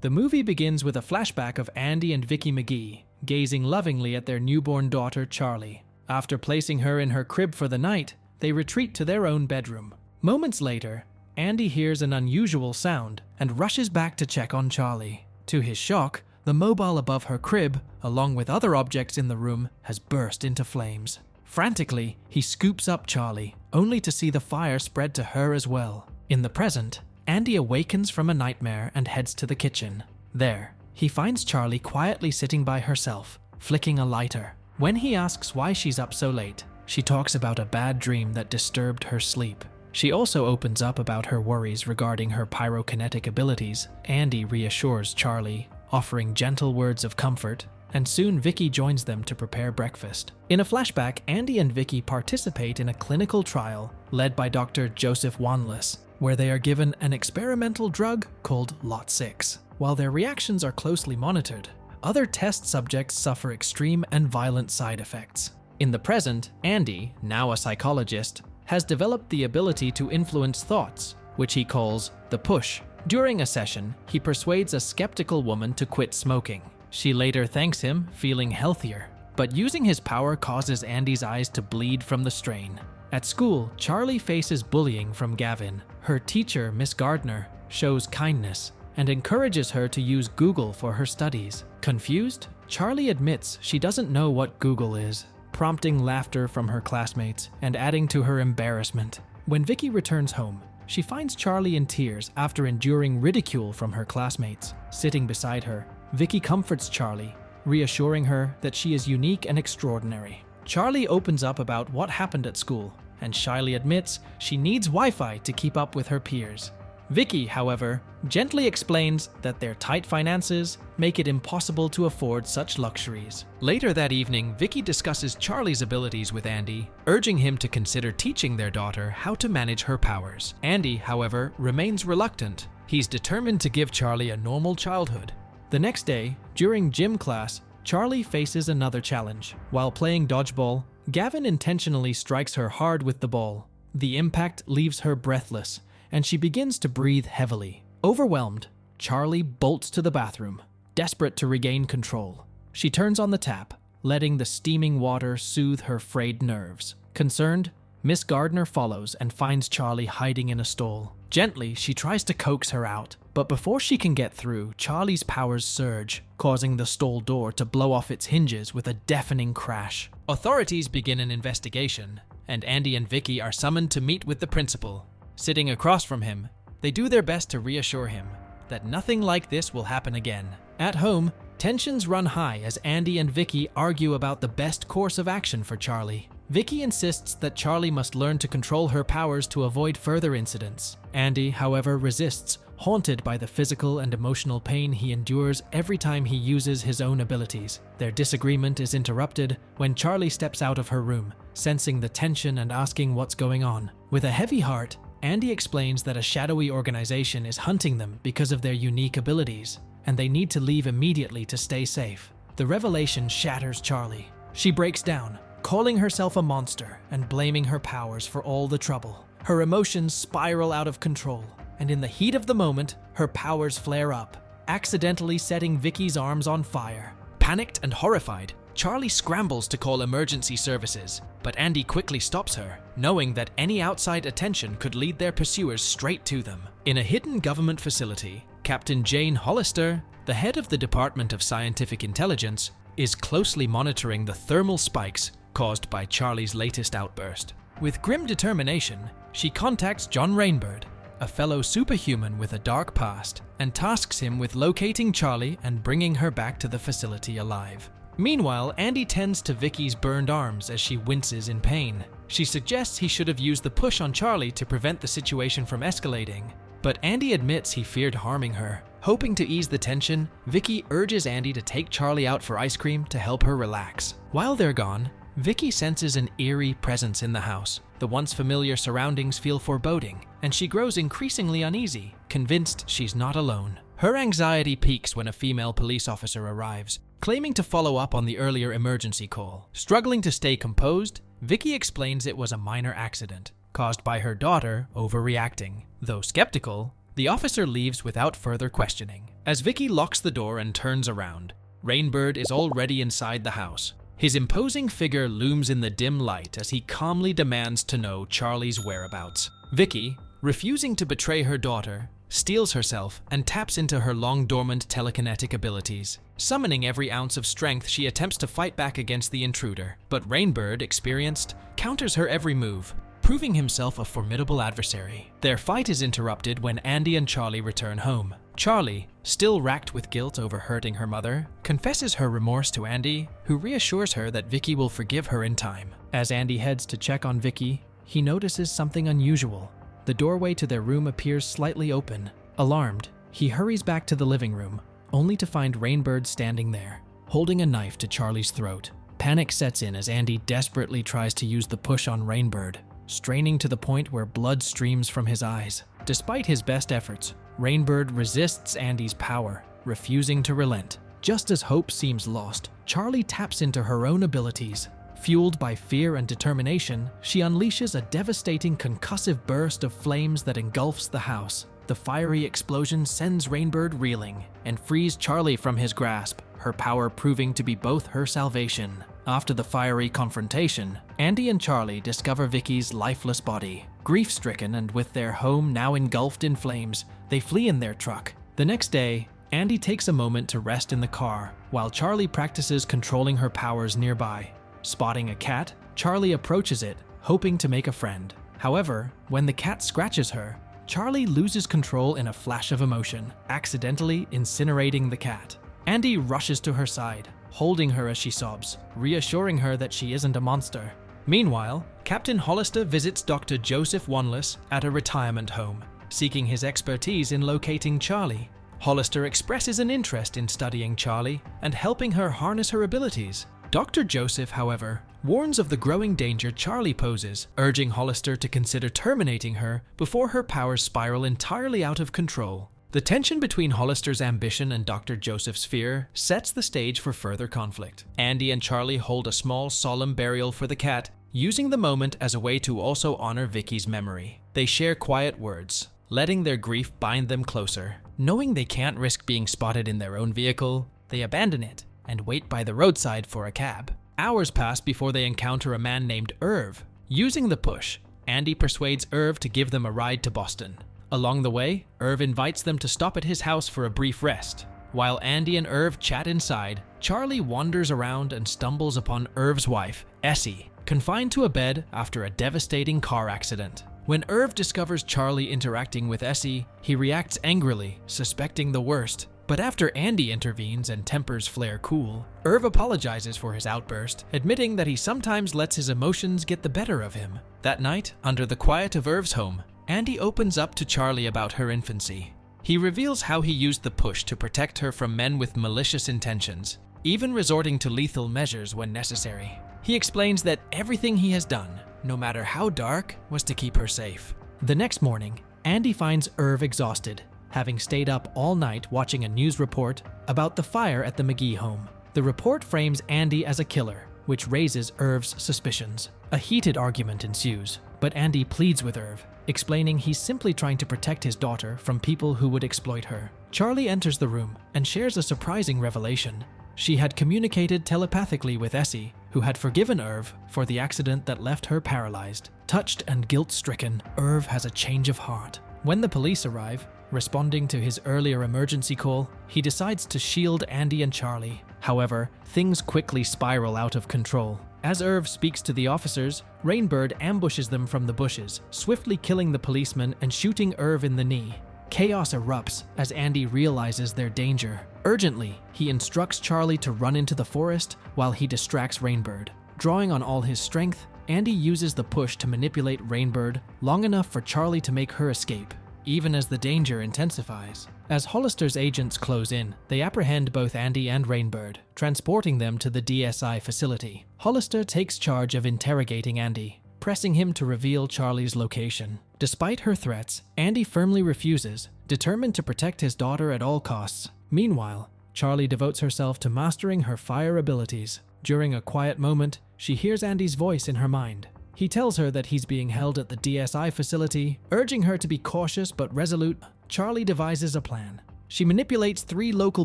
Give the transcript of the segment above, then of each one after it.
The movie begins with a flashback of Andy and Vicky McGee gazing lovingly at their newborn daughter, Charlie. After placing her in her crib for the night, they retreat to their own bedroom. Moments later, Andy hears an unusual sound and rushes back to check on Charlie. To his shock, the mobile above her crib, along with other objects in the room, has burst into flames. Frantically, he scoops up Charlie, only to see the fire spread to her as well. In the present, Andy awakens from a nightmare and heads to the kitchen. There, he finds Charlie quietly sitting by herself, flicking a lighter. When he asks why she's up so late, she talks about a bad dream that disturbed her sleep. She also opens up about her worries regarding her pyrokinetic abilities. Andy reassures Charlie, offering gentle words of comfort, and soon Vicky joins them to prepare breakfast. In a flashback, Andy and Vicky participate in a clinical trial led by Dr. Joseph Wanless, where they are given an experimental drug called Lot 6. While their reactions are closely monitored, other test subjects suffer extreme and violent side effects. In the present, Andy, now a psychologist, has developed the ability to influence thoughts, which he calls the push. During a session, he persuades a skeptical woman to quit smoking. She later thanks him, feeling healthier. But using his power causes Andy's eyes to bleed from the strain. At school, Charlie faces bullying from Gavin. Her teacher, Miss Gardner, shows kindness and encourages her to use Google for her studies. Confused, Charlie admits she doesn't know what Google is, prompting laughter from her classmates and adding to her embarrassment. When Vicky returns home, she finds Charlie in tears after enduring ridicule from her classmates. Sitting beside her, Vicky comforts Charlie, reassuring her that she is unique and extraordinary. Charlie opens up about what happened at school and shyly admits she needs Wi-Fi to keep up with her peers. Vicky, however, gently explains that their tight finances make it impossible to afford such luxuries. Later that evening, Vicky discusses Charlie's abilities with Andy, urging him to consider teaching their daughter how to manage her powers. Andy, however, remains reluctant. He's determined to give Charlie a normal childhood. The next day, during gym class, Charlie faces another challenge. While playing dodgeball, Gavin intentionally strikes her hard with the ball. The impact leaves her breathless, and she begins to breathe heavily. Overwhelmed, Charlie bolts to the bathroom, desperate to regain control. She turns on the tap, letting the steaming water soothe her frayed nerves. Concerned, Miss Gardner follows and finds Charlie hiding in a stall. Gently, she tries to coax her out, but before she can get through, Charlie's powers surge, causing the stall door to blow off its hinges with a deafening crash. Authorities begin an investigation, and Andy and Vicky are summoned to meet with the principal. Sitting across from him, they do their best to reassure him that nothing like this will happen again. At home, tensions run high as Andy and Vicky argue about the best course of action for Charlie. Vicky insists that Charlie must learn to control her powers to avoid further incidents. Andy, however, resists, haunted by the physical and emotional pain he endures every time he uses his own abilities. Their disagreement is interrupted when Charlie steps out of her room, sensing the tension and asking what's going on. With a heavy heart, Andy explains that a shadowy organization is hunting them because of their unique abilities, and they need to leave immediately to stay safe. The revelation shatters Charlie. She breaks down, calling herself a monster and blaming her powers for all the trouble. Her emotions spiral out of control, and in the heat of the moment, her powers flare up, accidentally setting Vicky's arms on fire. Panicked and horrified, Charlie scrambles to call emergency services, but Andy quickly stops her, knowing that any outside attention could lead their pursuers straight to them. In a hidden government facility, Captain Jane Hollister, the head of the Department of Scientific Intelligence, is closely monitoring the thermal spikes caused by Charlie's latest outburst. With grim determination, she contacts John Rainbird, a fellow superhuman with a dark past, and tasks him with locating Charlie and bringing her back to the facility alive. Meanwhile, Andy tends to Vicky's burned arms as she winces in pain. She suggests he should have used the push on Charlie to prevent the situation from escalating, but Andy admits he feared harming her. Hoping to ease the tension, Vicky urges Andy to take Charlie out for ice cream to help her relax. While they're gone, Vicky senses an eerie presence in the house. The once familiar surroundings feel foreboding, and she grows increasingly uneasy, convinced she's not alone. Her anxiety peaks when a female police officer arrives, claiming to follow up on the earlier emergency call. Struggling to stay composed, Vicky explains it was a minor accident, caused by her daughter overreacting. Though skeptical, The officer leaves without further questioning. As Vicky locks the door and turns around, Rainbird is already inside the house. His imposing figure looms in the dim light as he calmly demands to know Charlie's whereabouts. Vicky, refusing to betray her daughter, steels herself and taps into her long-dormant telekinetic abilities. Summoning every ounce of strength, she attempts to fight back against the intruder, but Rainbird, experienced, counters her every move, proving himself a formidable adversary. Their fight is interrupted when Andy and Charlie return home. Charlie, still racked with guilt over hurting her mother, confesses her remorse to Andy, who reassures her that Vicky will forgive her in time. As Andy heads to check on Vicky, he notices something unusual. The doorway to their room appears slightly open. Alarmed, he hurries back to the living room, only to find Rainbird standing there, holding a knife to Charlie's throat. Panic sets in as Andy desperately tries to use the push on Rainbird, straining to the point where blood streams from his eyes. Despite his best efforts, Rainbird resists Andy's power, refusing to relent. Just as hope seems lost, Charlie taps into her own abilities. Fueled by fear and determination, she unleashes a devastating concussive burst of flames that engulfs the house. The fiery explosion sends Rainbird reeling and frees Charlie from his grasp, her power proving to be both her salvation. After the fiery confrontation, Andy and Charlie discover Vicky's lifeless body. Grief-stricken and with their home now engulfed in flames, they flee in their truck. The next day, Andy takes a moment to rest in the car, while Charlie practices controlling her powers nearby. Spotting a cat, Charlie approaches it, hoping to make a friend. However, when the cat scratches her, Charlie loses control in a flash of emotion, accidentally incinerating the cat. Andy rushes to her side, holding her as she sobs, reassuring her that she isn't a monster. Meanwhile, Captain Hollister visits Dr. Joseph Wanless at a retirement home, seeking his expertise in locating Charlie. Hollister expresses an interest in studying Charlie and helping her harness her abilities. Dr. Joseph, however, warns of the growing danger Charlie poses, urging Hollister to consider terminating her before her powers spiral entirely out of control. The tension between Hollister's ambition and Dr. Joseph's fear sets the stage for further conflict. Andy and Charlie hold a small, solemn burial for the cat, using the moment as a way to also honor Vicky's memory. They share quiet words, letting their grief bind them closer. Knowing they can't risk being spotted in their own vehicle, they abandon it and wait by the roadside for a cab. Hours pass before they encounter a man named Irv. Using the push, Andy persuades Irv to give them a ride to Boston. Along the way, Irv invites them to stop at his house for a brief rest. While Andy and Irv chat inside, Charlie wanders around and stumbles upon Irv's wife, Essie, confined to a bed after a devastating car accident. When Irv discovers Charlie interacting with Essie, he reacts angrily, suspecting the worst. But after Andy intervenes and tempers flare cool, Irv apologizes for his outburst, admitting that he sometimes lets his emotions get the better of him. That night, under the quiet of Irv's home, Andy opens up to Charlie about her infancy. He reveals how he used the push to protect her from men with malicious intentions, even resorting to lethal measures when necessary. He explains that everything he has done, no matter how dark, was to keep her safe. The next morning, Andy finds Irv exhausted, having stayed up all night watching a news report about the fire at the McGee home. The report frames Andy as a killer, which raises Irv's suspicions. A heated argument ensues, but Andy pleads with Irv, explaining he's simply trying to protect his daughter from people who would exploit her. Charlie enters the room and shares a surprising revelation. She had communicated telepathically with Essie, who had forgiven Irv for the accident that left her paralyzed. Touched and guilt-stricken, Irv has a change of heart. When the police arrive, responding to his earlier emergency call, he decides to shield Andy and Charlie. However, things quickly spiral out of control. As Irv speaks to the officers, Rainbird ambushes them from the bushes, swiftly killing the policeman and shooting Irv in the knee. Chaos erupts as Andy realizes their danger. Urgently, he instructs Charlie to run into the forest while he distracts Rainbird. Drawing on all his strength, Andy uses the push to manipulate Rainbird long enough for Charlie to make her escape, even as the danger intensifies. As Hollister's agents close in, they apprehend both Andy and Rainbird, transporting them to the DSI facility. Hollister takes charge of interrogating Andy, pressing him to reveal Charlie's location. Despite her threats, Andy firmly refuses, determined to protect his daughter at all costs. Meanwhile, Charlie devotes herself to mastering her fire abilities. During a quiet moment, she hears Andy's voice in her mind. He tells her that he's being held at the DSI facility, urging her to be cautious but resolute. Charlie devises a plan. She manipulates 3 local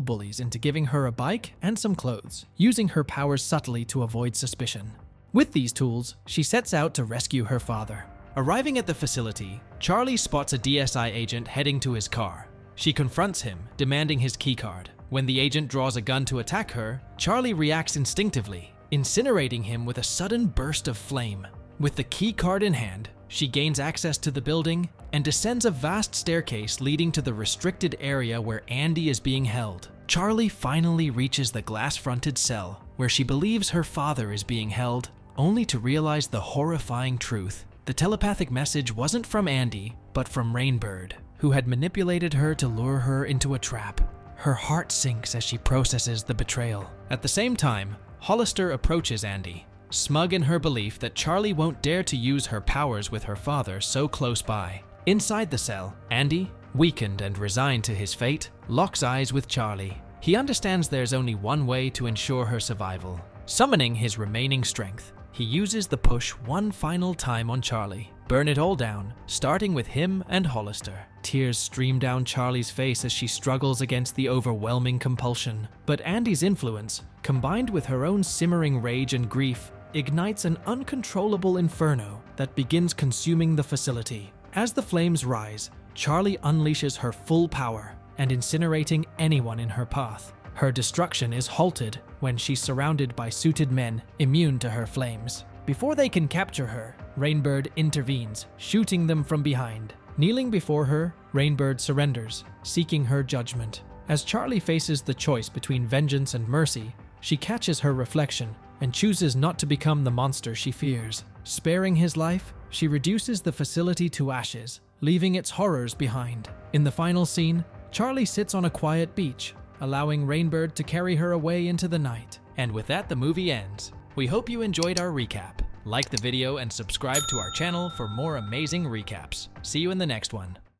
bullies into giving her a bike and some clothes, using her powers subtly to avoid suspicion. With these tools, she sets out to rescue her father. Arriving at the facility, Charlie spots a DSI agent heading to his car. She confronts him, demanding his keycard. When the agent draws a gun to attack her, Charlie reacts instinctively, incinerating him with a sudden burst of flame. With the keycard in hand, she gains access to the building and descends a vast staircase leading to the restricted area where Andy is being held. Charlie finally reaches the glass-fronted cell, where she believes her father is being held, only to realize the horrifying truth. The telepathic message wasn't from Andy, but from Rainbird, who had manipulated her to lure her into a trap. Her heart sinks as she processes the betrayal. At the same time, Hollister approaches Andy, smug in her belief that Charlie won't dare to use her powers with her father so close by. Inside the cell, Andy, weakened and resigned to his fate, locks eyes with Charlie. He understands there's only one way to ensure her survival. Summoning his remaining strength, he uses the push one final time on Charlie. Burn it all down, starting with him and Hollister. Tears stream down Charlie's face as she struggles against the overwhelming compulsion. But Andy's influence, combined with her own simmering rage and grief, ignites an uncontrollable inferno that begins consuming the facility. As the flames rise, Charlie unleashes her full power and incinerating anyone in her path. Her destruction is halted when she's surrounded by suited men immune to her flames. Before they can capture her, Rainbird intervenes, shooting them from behind. Kneeling before her, Rainbird surrenders, seeking her judgment. As Charlie faces the choice between vengeance and mercy, she catches her reflection and chooses not to become the monster she fears. Sparing his life, she reduces the facility to ashes, leaving its horrors behind. In the final scene, Charlie sits on a quiet beach, allowing Rainbird to carry her away into the night. And with that, the movie ends. We hope you enjoyed our recap. Like the video and subscribe to our channel for more amazing recaps. See you in the next one.